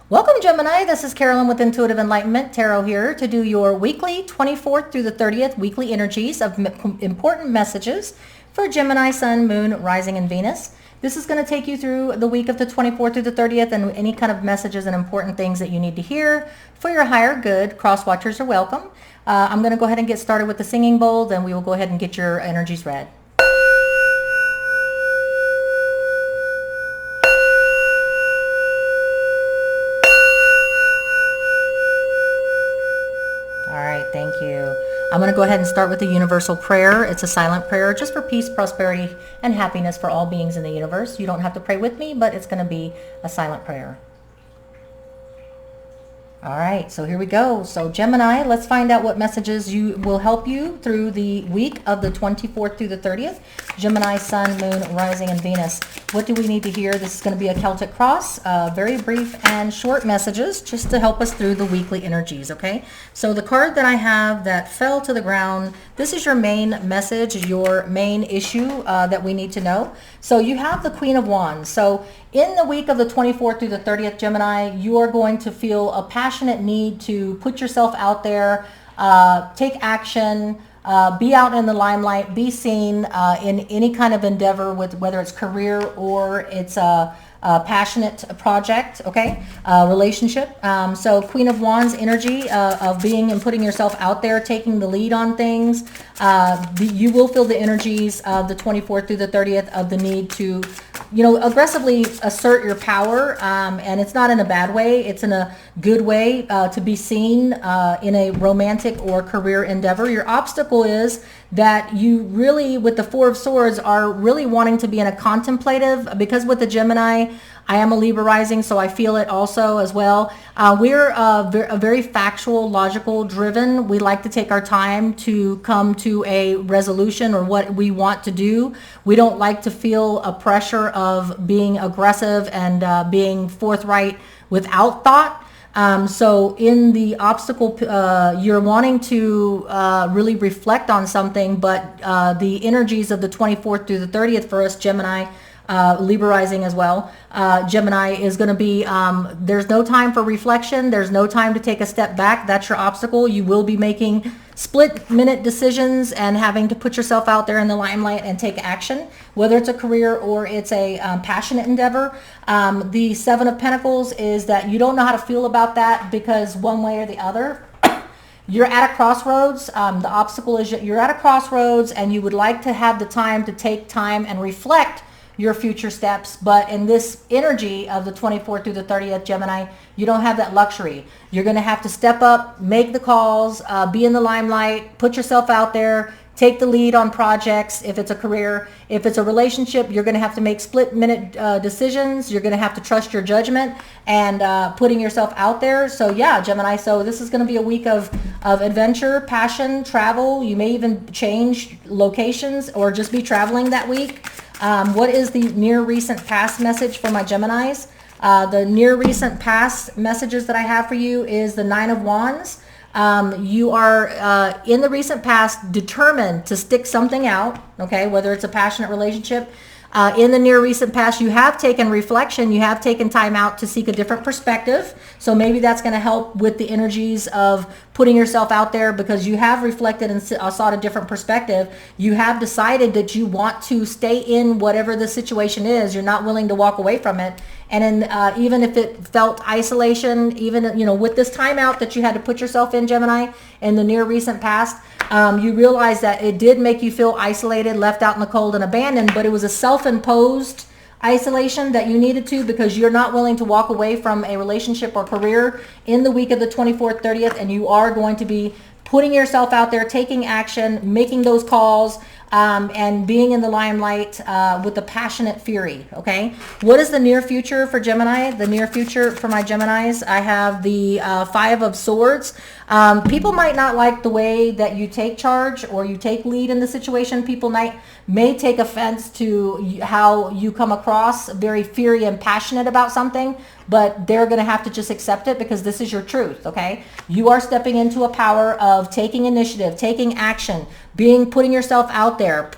Welcome, Gemini. This is Carolyn with Intuitive Enlightenment Tarot here to do your weekly 24th through the 30th weekly energies of important messages for Gemini, Sun, Moon, Rising, and Venus. This is going to take you through the week of the 24th through the 30th and any kind of messages and important things that you need to hear for your higher good. Cross watchers are welcome. I'm going to go ahead and get started with the singing bowl, then we will go ahead and get your energies read. Thank you. I'm going to go ahead and start with the universal prayer. It's a silent prayer just for peace, prosperity, and happiness for all beings in the universe. You don't have to pray with me, but it's going to be a silent prayer. All right, so here we go. So Gemini, let's find out what messages will help you through the week of the 24th through the 30th. Gemini, Sun, Moon, Rising, and Venus. What do we need to hear? This is going to be a Celtic cross. Very brief and short messages just to help us through the weekly energies, okay? So the card that I have that fell to the ground, this is your main message, your main issue that we need to know. So you have the Queen of Wands. So in the week of the 24th through the 30th, Gemini, you are going to feel a passionate need to put yourself out there, take action, be out in the limelight, be seen in any kind of endeavor, with whether it's career or it's a passionate project, okay, relationship. So Queen of Wands energy of being and putting yourself out there, taking the lead on things. You will feel the energies of the 24th through the 30th of the need to, aggressively assert your power. And it's not in a bad way. It's in a good way to be seen in a romantic or career endeavor. Your obstacle is that you really, with the Four of Swords, are really wanting to be in a contemplative, because with the Gemini, I am a Libra rising, so I feel it also as well. We're a very factual, logical driven. We like to take our time to come to a resolution or what we want to do. We don't like to feel a pressure of being aggressive and being forthright without thought. So in the obstacle, you're wanting to really reflect on something, but the energies of the 24th through the 30th for us, Gemini, Libra rising as well, Gemini is going to be, there's no time for reflection. There's no time to take a step back. That's your obstacle. You will be making split-minute decisions and having to put yourself out there in the limelight and take action, whether it's a career or it's a passionate endeavor. The Seven of Pentacles is that you don't know how to feel about that, because one way or the other, you're at a crossroads. The obstacle is you're at a crossroads and you would like to have the time to take time and reflect your future steps. But in this energy of the 24th through the 30th, Gemini, you don't have that luxury. You're going to have to step up, make the calls, be in the limelight, put yourself out there, take the lead on projects. If it's a career, if it's a relationship, you're going to have to make split-minute decisions. You're going to have to trust your judgment and putting yourself out there. So yeah, Gemini, so this is going to be a week of adventure, passion, travel. You may even change locations or just be traveling that week. What is the near recent past message for my Geminis? The near recent past messages that I have for you is the Nine of Wands. You are in the recent past determined to stick something out, okay, whether it's a passionate relationship. In the near recent past, you have taken reflection, you have taken time out to seek a different perspective. So maybe that's going to help with the energies of putting yourself out there, because you have reflected and sought a different perspective. You have decided that you want to stay in whatever the situation is. You're not willing to walk away from it. And in, even if it felt isolation, even, with this time out that you had to put yourself in, Gemini, in the near recent past, you realize that it did make you feel isolated, left out in the cold and abandoned, but it was a self-imposed isolation that you needed to, because you're not willing to walk away from a relationship or career in the week of the 24th, 30th, and you are going to be putting yourself out there, taking action, making those calls, and being in the limelight with a passionate fury, okay? What is the near future for Gemini? The near future for my Geminis, I have the Five of Swords. People might not like the way that you take charge or you take lead in the situation. People may take offense to how you come across, very fiery and passionate about something, but they're going to have to just accept it, because this is your truth, okay? You are stepping into a power of taking initiative, taking action, putting yourself out there.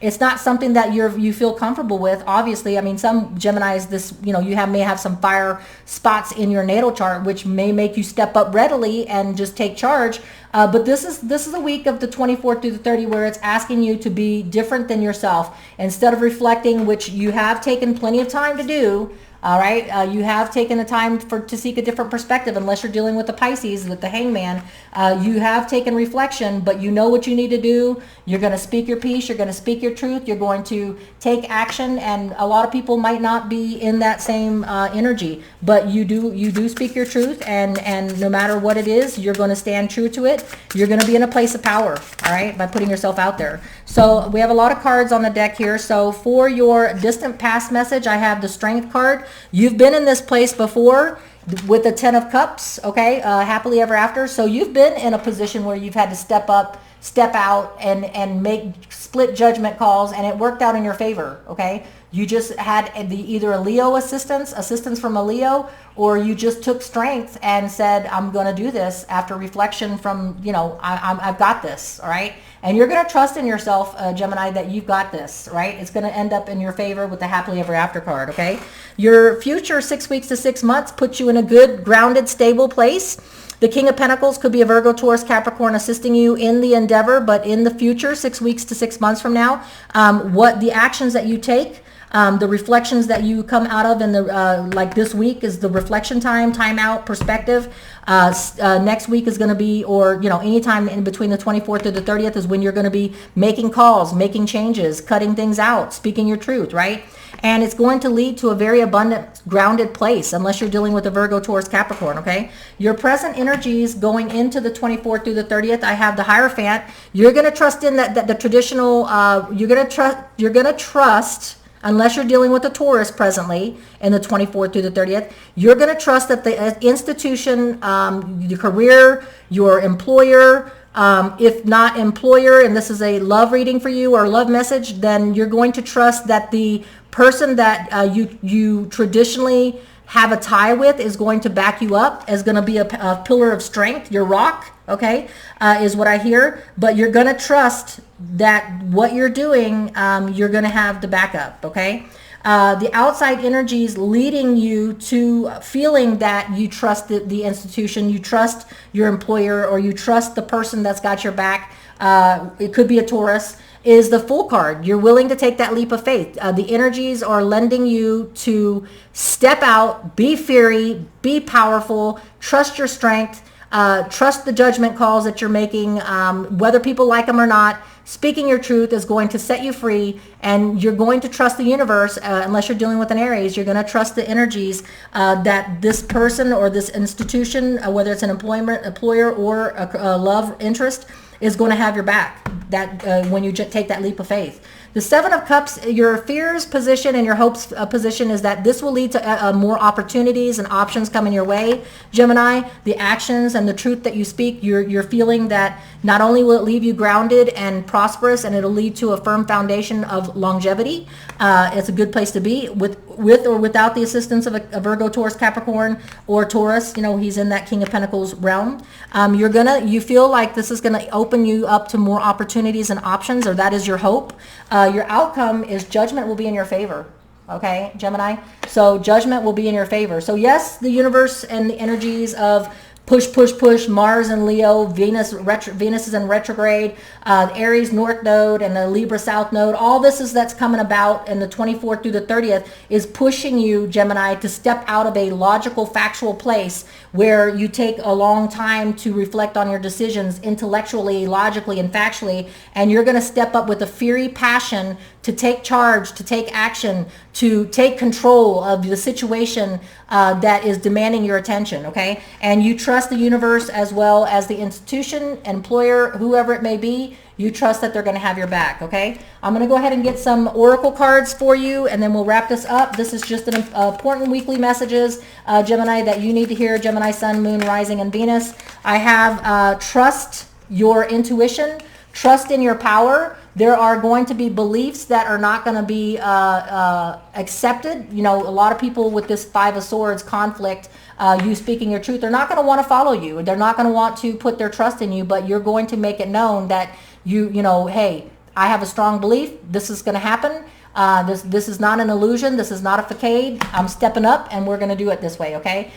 It's not something that you feel comfortable with. Obviously, I mean, some Geminis, this, you know, may have some fire spots in your natal chart, which may make you step up readily and just take charge. But this is a week of the 24th through the 30th where it's asking you to be different than yourself. Instead of reflecting, which you have taken plenty of time to do, all right, you have taken the time to seek a different perspective, unless you're dealing with the Pisces, with the hangman. You have taken reflection, but you know what you need to do. You're going to speak your piece. You're going to speak your truth. You're going to take action. And a lot of people might not be in that same energy, but you do speak your truth. And no matter what it is, you're going to stand true to it. You're going to be in a place of power, all right, by putting yourself out there. So we have a lot of cards on the deck here. So for your distant past message, I have the Strength card. You've been in this place before with the 10 of Cups, okay, happily ever after. So you've been in a position where you've had to step up, step out, and make split judgment calls, and it worked out in your favor, okay? You just had either a Leo assistance from a Leo, or you just took strength and said, I'm going to do this after reflection from, you know, I've got this, all right? And you're going to trust in yourself, Gemini, that you've got this, right? It's going to end up in your favor with the happily ever after card, okay? Your future 6 weeks to 6 months puts you in a good, grounded, stable place. The King of Pentacles could be a Virgo, Taurus, Capricorn assisting you in the endeavor, but in the future, 6 weeks to 6 months from now, what the actions that you take, the reflections that you come out of in the like this week is the reflection time out, perspective. Next week is going to be, or you know, anytime in between the 24th to the 30th is when you're going to be making calls, making changes, cutting things out, speaking your truth, right? And it's going to lead to a very abundant, grounded place, unless you're dealing with a Virgo, Taurus, Capricorn, okay? Your present energies going into the 24th through the 30th, I have the Hierophant. You're going to trust in that the traditional, you're going to trust, unless you're dealing with a Taurus presently in the 24th through the 30th, you're going to trust that the institution, your career, your employer, if not employer, and this is a love reading for you or love message, then you're going to trust that the person that you traditionally have a tie with is going to back you up, is going to be a pillar of strength, your rock, okay, is what I hear. But you're going to trust that what you're doing, you're going to have the backup, okay? The outside energies leading you to feeling that you trust the institution, you trust your employer, or you trust the person that's got your back. It could be a Taurus, is the Fool card. You're willing to take that leap of faith. The energies are lending you to step out, be fiery, be powerful, trust your strength, trust the judgment calls that you're making, whether people like them or not. Speaking your truth is going to set you free, and you're going to trust the universe, unless you're dealing with an Aries. You're going to trust the energies that this person or this institution, whether it's an employer or a love interest, is going to have your back. That when you take that leap of faith. The Seven of Cups, your fears position and your hopes position is that this will lead to more opportunities and options coming your way, Gemini. The actions and the truth that you speak, you're feeling that not only will it leave you grounded and prosperous, and it'll lead to a firm foundation of longevity. It's a good place to be with or without the assistance of a Virgo, Taurus, Capricorn, or Taurus. You know, he's in that King of Pentacles realm. You feel like this is gonna open you up to more opportunities and options, or that is your hope. Your outcome is judgment will be in your favor. Okay, Gemini? So judgment will be in your favor. So yes, the universe and the energies of push, Mars and Leo, Venus is in retrograde, Aries North Node and the Libra South Node, all this is that's coming about in the 24th through the 30th is pushing you, Gemini, to step out of a logical, factual place where you take a long time to reflect on your decisions intellectually, logically, and factually, and you're going to step up with a fiery passion to take charge, to take action, to take control of the situation that is demanding your attention, okay? And you trust the universe as well as the institution, employer, whoever it may be. You trust that they're going to have your back, okay? I'm going to go ahead and get some oracle cards for you, and then we'll wrap this up. This is just an important weekly messages, Gemini, that you need to hear, Gemini, Sun, Moon, Rising, and Venus. I have trust your intuition, trust in your power. There are going to be beliefs that are not going to be accepted. You know, a lot of people with this Five of Swords conflict, you speaking your truth, they're not going to want to follow you. They're not going to want to put their trust in you, but you're going to make it known that you know, hey, I have a strong belief. This is going to happen. This is not an illusion. This is not a facade. I'm stepping up, and we're going to do it this way, okay?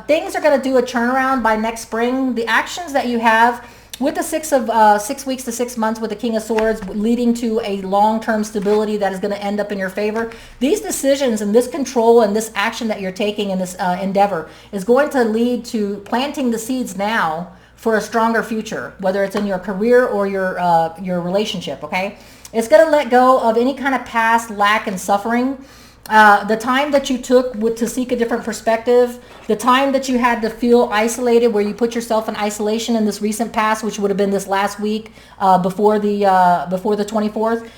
Things are going to do a turnaround by next spring. The actions that you have with the 6 weeks to 6 months with the King of Swords leading to a long-term stability that is going to end up in your favor. These decisions and this control and this action that you're taking in this endeavor is going to lead to planting the seeds now for a stronger future, whether it's in your career or your relationship, okay? It's going to let go of any kind of past lack and suffering. The time that you took to seek a different perspective, the time that you had to feel isolated, where you put yourself in isolation in this recent past, which would have been this last week before the 24th,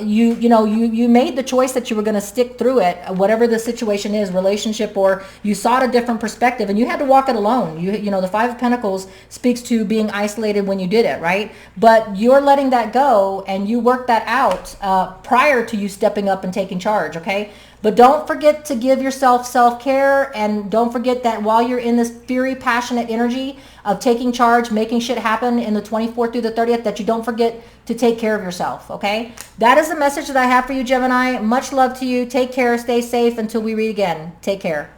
you made the choice that you were going to stick through it, whatever the situation is, relationship, or you sought a different perspective, and you had to walk it alone. You know, the Five of Pentacles speaks to being isolated when you did it, right? But you're letting that go, and you worked that out prior to you stepping up and taking charge, okay? But don't forget to give yourself self-care, and don't forget that while you're in this fiery, passionate energy of taking charge, making shit happen in the 24th through the 30th, that you don't forget to take care of yourself, okay? That is the message that I have for you, Gemini. Much love to you. Take care. Stay safe until we read again. Take care.